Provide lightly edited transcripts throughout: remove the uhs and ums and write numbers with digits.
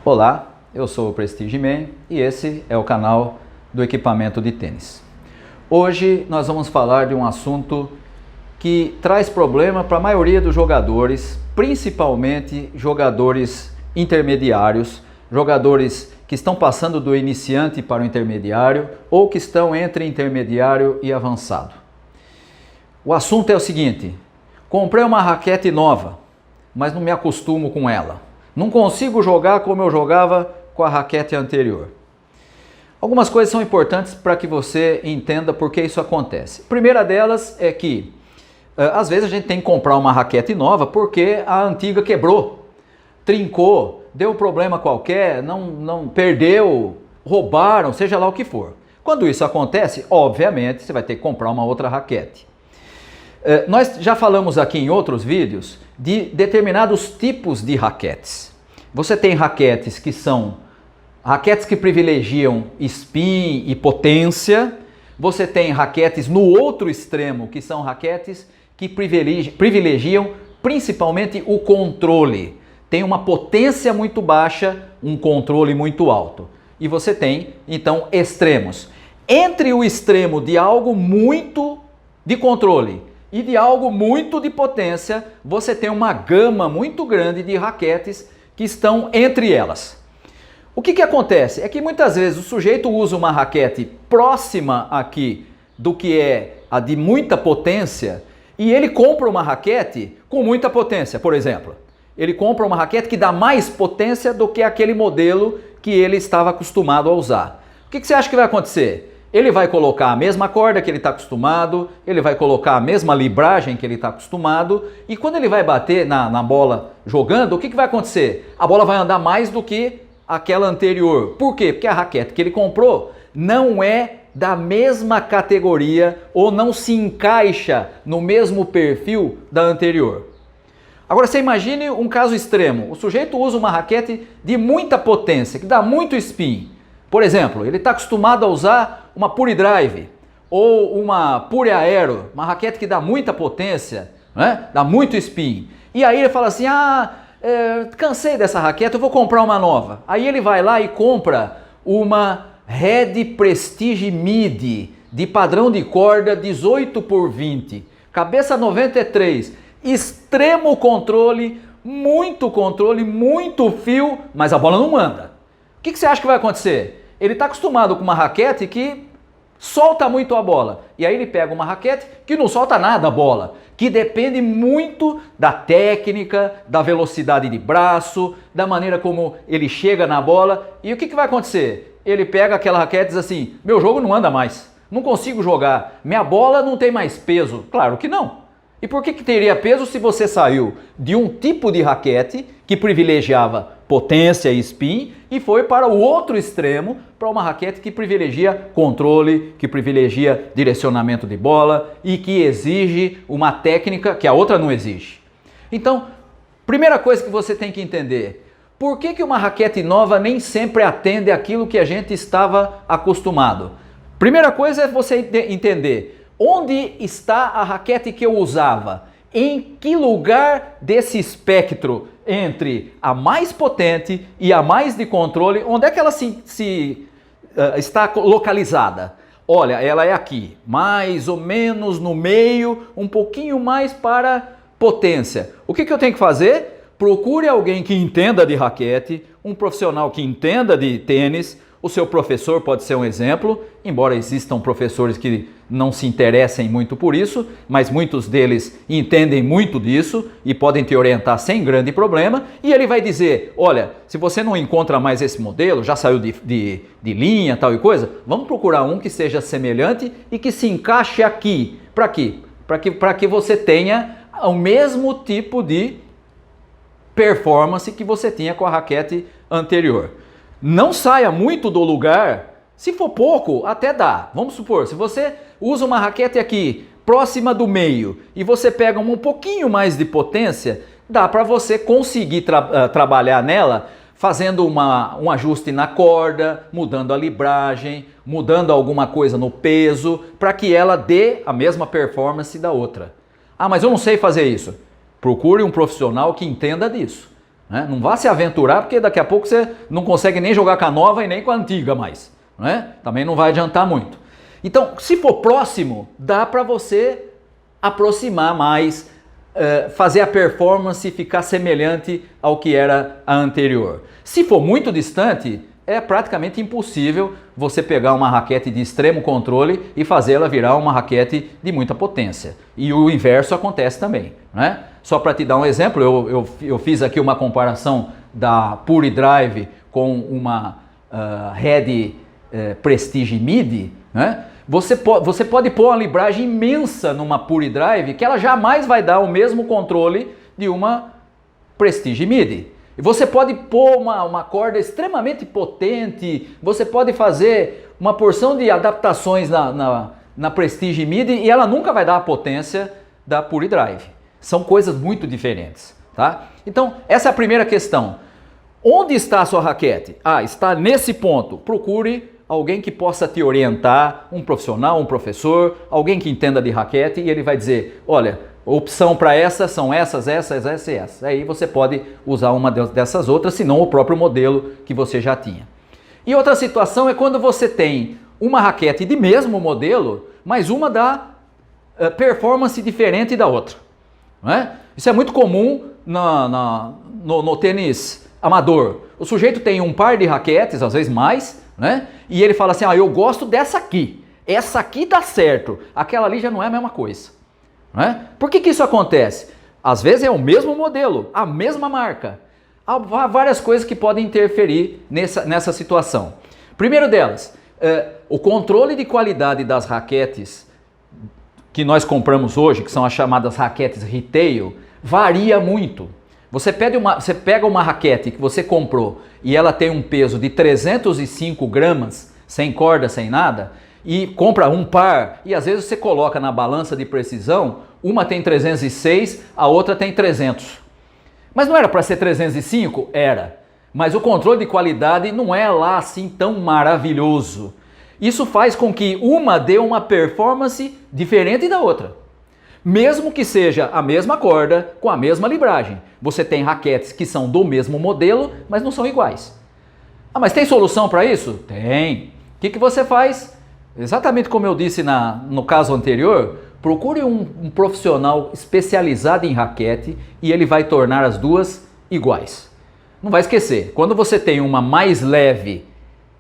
Olá, eu sou o Prestige Man e esse é o canal do equipamento de tênis. Hoje nós vamos falar de um assunto que traz problema para a maioria dos jogadores, principalmente jogadores intermediários, jogadores que estão passando do iniciante para o intermediário ou que estão entre intermediário e avançado. O assunto é o seguinte: comprei uma raquete nova, mas não me acostumo com ela. Não consigo jogar como eu jogava com a raquete anterior. Algumas coisas são importantes para que você entenda por que isso acontece. A primeira delas é que, às vezes a gente tem que comprar uma raquete nova porque a antiga quebrou, trincou, deu um problema qualquer, não perdeu, roubaram, seja lá o que for. Quando isso acontece, obviamente, você vai ter que comprar uma outra raquete. Nós já falamos aqui em outros vídeos de determinados tipos de raquetes. Você tem raquetes que são raquetes que privilegiam spin e potência. Você tem raquetes no outro extremo, que são raquetes que privilegiam principalmente o controle. Tem uma potência muito baixa, um controle muito alto. E você tem, então, extremos. Entre o extremo de algo muito de controle e de algo muito de potência, você tem uma gama muito grande de raquetes que estão entre elas. O que acontece? É que muitas vezes o sujeito usa uma raquete próxima aqui do que é a de muita potência e ele compra uma raquete com muita potência, por exemplo. Ele compra uma raquete que dá mais potência do que aquele modelo que ele estava acostumado a usar. O que você acha que vai acontecer? Ele vai colocar a mesma corda que ele está acostumado, ele vai colocar a mesma libragem que ele está acostumado e quando ele vai bater na bola jogando, o que vai acontecer? A bola vai andar mais do que aquela anterior. Por quê? Porque a raquete que ele comprou não é da mesma categoria ou não se encaixa no mesmo perfil da anterior. Agora você imagine um caso extremo. O sujeito usa uma raquete de muita potência, que dá muito spin. Por exemplo, ele está acostumado a usar uma Pure Drive ou uma Pure Aero, uma raquete que dá muita potência, né? Dá muito spin. E aí ele fala assim, cansei dessa raquete, eu vou comprar uma nova. Aí ele vai lá e compra uma Red Prestige Mid de padrão de corda 18x20, cabeça 93, extremo controle, muito fio, mas a bola não anda. O que você acha que vai acontecer? Ele está acostumado com uma raquete que solta muito a bola. E aí ele pega uma raquete que não solta nada a bola, que depende muito da técnica, da velocidade de braço, da maneira como ele chega na bola. E o que vai acontecer? Ele pega aquela raquete e diz assim, meu jogo não anda mais, não consigo jogar, minha bola não tem mais peso. Claro que não. E por que teria peso se você saiu de um tipo de raquete que privilegiava potência e spin e foi para o outro extremo, para uma raquete que privilegia controle, que privilegia direcionamento de bola e que exige uma técnica que a outra não exige? Então, primeira coisa que você tem que entender, por que uma raquete nova nem sempre atende aquilo que a gente estava acostumado? Primeira coisa é você entender onde está a raquete que eu usava, em que lugar desse espectro entre a mais potente e a mais de controle, onde é que ela está localizada? Olha, ela é aqui, mais ou menos no meio, um pouquinho mais para potência. O que eu tenho que fazer? Procure alguém que entenda de raquete, um profissional que entenda de tênis. O seu professor pode ser um exemplo, embora existam professores que não se interessem muito por isso, mas muitos deles entendem muito disso e podem te orientar sem grande problema. E ele vai dizer, olha, se você não encontra mais esse modelo, já saiu de linha, tal e coisa, vamos procurar um que seja semelhante e que se encaixe aqui. Para quê? Para que você tenha o mesmo tipo de performance que você tinha com a raquete anterior. Não saia muito do lugar, se for pouco até dá. Vamos supor, se você usa uma raquete aqui próxima do meio e você pega um pouquinho mais de potência, dá para você conseguir trabalhar nela fazendo um ajuste na corda, mudando a libragem, mudando alguma coisa no peso, para que ela dê a mesma performance da outra. Ah, mas eu não sei fazer isso. Procure um profissional que entenda disso. né? Não vá se aventurar, porque daqui a pouco você não consegue nem jogar com a nova e nem com a antiga mais, né? Também não vai adiantar muito. Então, se for próximo, dá para você aproximar mais, fazer a performance ficar semelhante ao que era a anterior. Se for muito distante, é praticamente impossível você pegar uma raquete de extremo controle e fazê-la virar uma raquete de muita potência. E o inverso acontece também, né? Só para te dar um exemplo, eu fiz aqui uma comparação da Pure Drive com uma Red Prestige Midi, né? Você pode pôr uma libragem imensa numa Pure Drive que ela jamais vai dar o mesmo controle de uma Prestige Midi. E você pode pôr uma corda extremamente potente, você pode fazer uma porção de adaptações na Prestige Midi e ela nunca vai dar a potência da Pure Drive. São coisas muito diferentes, tá? Então, essa é a primeira questão. Onde está a sua raquete? Está nesse ponto. Procure alguém que possa te orientar, um profissional, um professor, alguém que entenda de raquete e ele vai dizer, olha, opção para essa são essas e essas. Aí você pode usar uma dessas outras, se não o próprio modelo que você já tinha. E outra situação é quando você tem uma raquete de mesmo modelo, mas uma dá performance diferente da outra, não é? Isso é muito comum no tênis amador. O sujeito tem um par de raquetes, às vezes mais, né? E ele fala assim, eu gosto dessa aqui, essa aqui dá certo, aquela ali já não é a mesma coisa. Né? Por que isso acontece? Às vezes é o mesmo modelo, a mesma marca. Há várias coisas que podem interferir nessa situação. Primeiro delas, o controle de qualidade das raquetes que nós compramos hoje, que são as chamadas raquetes retail, varia muito. Você pega uma raquete que você comprou e ela tem um peso de 305 gramas, sem corda, sem nada, e compra um par, e às vezes você coloca na balança de precisão, uma tem 306, a outra tem 300. Mas não era para ser 305? Era. Mas o controle de qualidade não é lá assim tão maravilhoso. Isso faz com que uma dê uma performance diferente da outra. Mesmo que seja a mesma corda, com a mesma libragem. Você tem raquetes que são do mesmo modelo, mas não são iguais. Mas tem solução para isso? Tem. O que você faz? Exatamente como eu disse no caso anterior, procure um profissional especializado em raquete e ele vai tornar as duas iguais. Não vai esquecer, quando você tem uma mais leve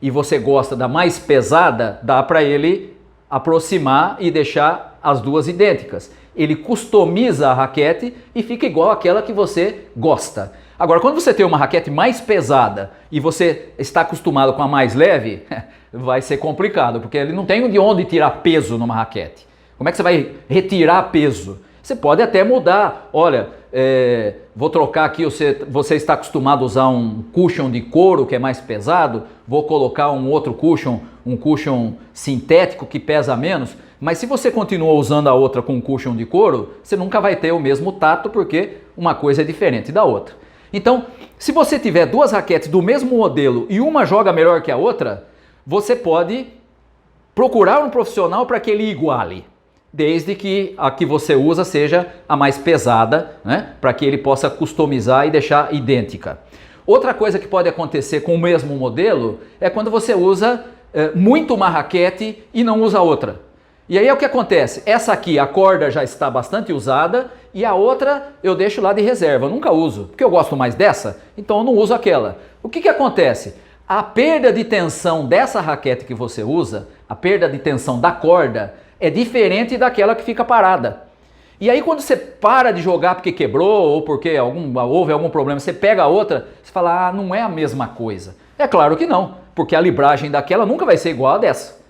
e você gosta da mais pesada, dá para ele aproximar e deixar as duas idênticas. Ele customiza a raquete e fica igual àquela que você gosta. Agora, quando você tem uma raquete mais pesada e você está acostumado com a mais leve, vai ser complicado, porque ele não tem de onde tirar peso numa raquete. Como é que você vai retirar peso? Você pode até mudar. Olha, vou trocar aqui, você está acostumado a usar um cushion de couro que é mais pesado, vou colocar um outro cushion, um cushion sintético que pesa menos, mas se você continua usando a outra com um cushion de couro, você nunca vai ter o mesmo tato, porque uma coisa é diferente da outra. Então, se você tiver duas raquetes do mesmo modelo e uma joga melhor que a outra, você pode procurar um profissional para que ele iguale, desde que a que você usa seja a mais pesada, né? Para que ele possa customizar e deixar idêntica. Outra coisa que pode acontecer com o mesmo modelo é quando você usa muito uma raquete e não usa outra. E aí é o que acontece, essa aqui a corda já está bastante usada e a outra eu deixo lá de reserva, eu nunca uso, porque eu gosto mais dessa, então eu não uso aquela. O que acontece? A perda de tensão dessa raquete que você usa, a perda de tensão da corda, é diferente daquela que fica parada. E aí quando você para de jogar porque quebrou ou porque houve algum problema, você pega a outra, você fala, não é a mesma coisa. É claro que não, porque a libragem daquela nunca vai ser igual a dessa.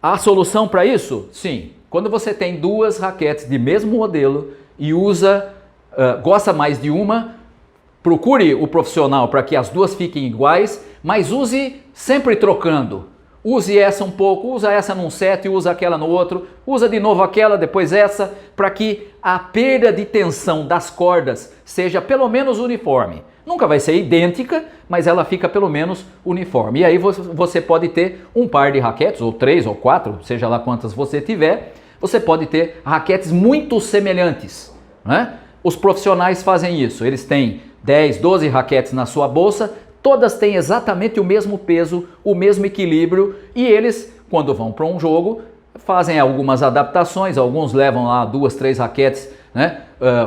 A solução para isso? Sim. Quando você tem duas raquetes de mesmo modelo e gosta mais de uma, procure o profissional para que as duas fiquem iguais, mas use sempre trocando. Use essa um pouco, usa essa num set, usa aquela no outro, usa de novo aquela, depois essa, para que a perda de tensão das cordas seja pelo menos uniforme. Nunca vai ser idêntica, mas ela fica pelo menos uniforme. E aí você pode ter um par de raquetes, ou 3 ou 4, seja lá quantas você tiver, você pode ter raquetes muito semelhantes, né? Os profissionais fazem isso, eles têm 10, 12 raquetes na sua bolsa, todas têm exatamente o mesmo peso, o mesmo equilíbrio, e eles, quando vão para um jogo, fazem algumas adaptações. Alguns levam lá 2, 3 raquetes, né?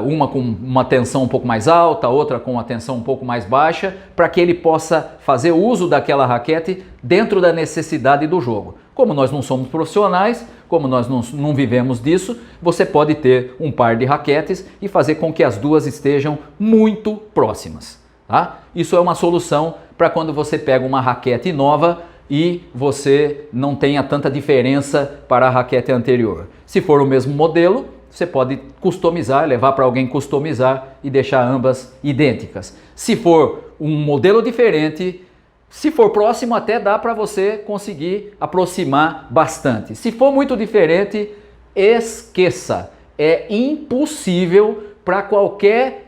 Uma com uma tensão um pouco mais alta, outra com uma tensão um pouco mais baixa, para que ele possa fazer uso daquela raquete dentro da necessidade do jogo. Como nós não somos profissionais, como nós não vivemos disso, você pode ter um par de raquetes e fazer com que as duas estejam muito próximas. Tá? Isso é uma solução para quando você pega uma raquete nova e você não tenha tanta diferença para a raquete anterior. Se for o mesmo modelo, você pode customizar, levar para alguém customizar e deixar ambas idênticas. Se for um modelo diferente, se for próximo, até dá para você conseguir aproximar bastante. Se for muito diferente, esqueça. É impossível para qualquer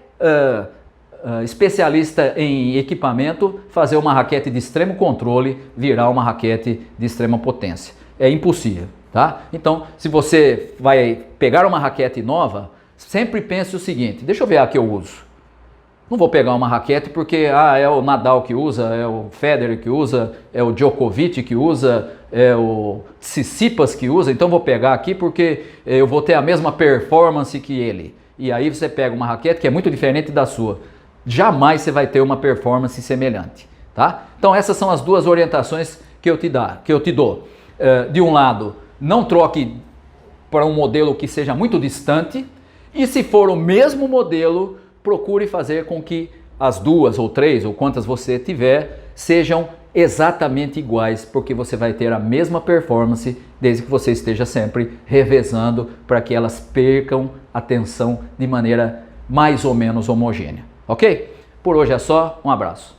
especialista em equipamento fazer uma raquete de extremo controle virar uma raquete de extrema potência. É impossível, tá? Então, se você vai pegar uma raquete nova, sempre pense o seguinte: deixa eu ver a que eu uso. Não vou pegar uma raquete porque é o Nadal que usa, é o Federer que usa, é o Djokovic que usa, é o Tsitsipas que usa, então vou pegar aqui porque eu vou ter a mesma performance que ele. E aí você pega uma raquete que é muito diferente da sua. Jamais você vai ter uma performance semelhante, tá? Então essas são as duas orientações que eu te dou. De um lado, não troque para um modelo que seja muito distante, e se for o mesmo modelo, procure fazer com que as 2 ou 3 ou quantas você tiver sejam exatamente iguais, porque você vai ter a mesma performance desde que você esteja sempre revezando para que elas percam a tensão de maneira mais ou menos homogênea. Ok? Por hoje é só, um abraço.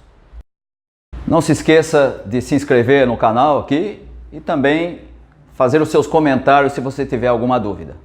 Não se esqueça de se inscrever no canal aqui e também fazer os seus comentários se você tiver alguma dúvida.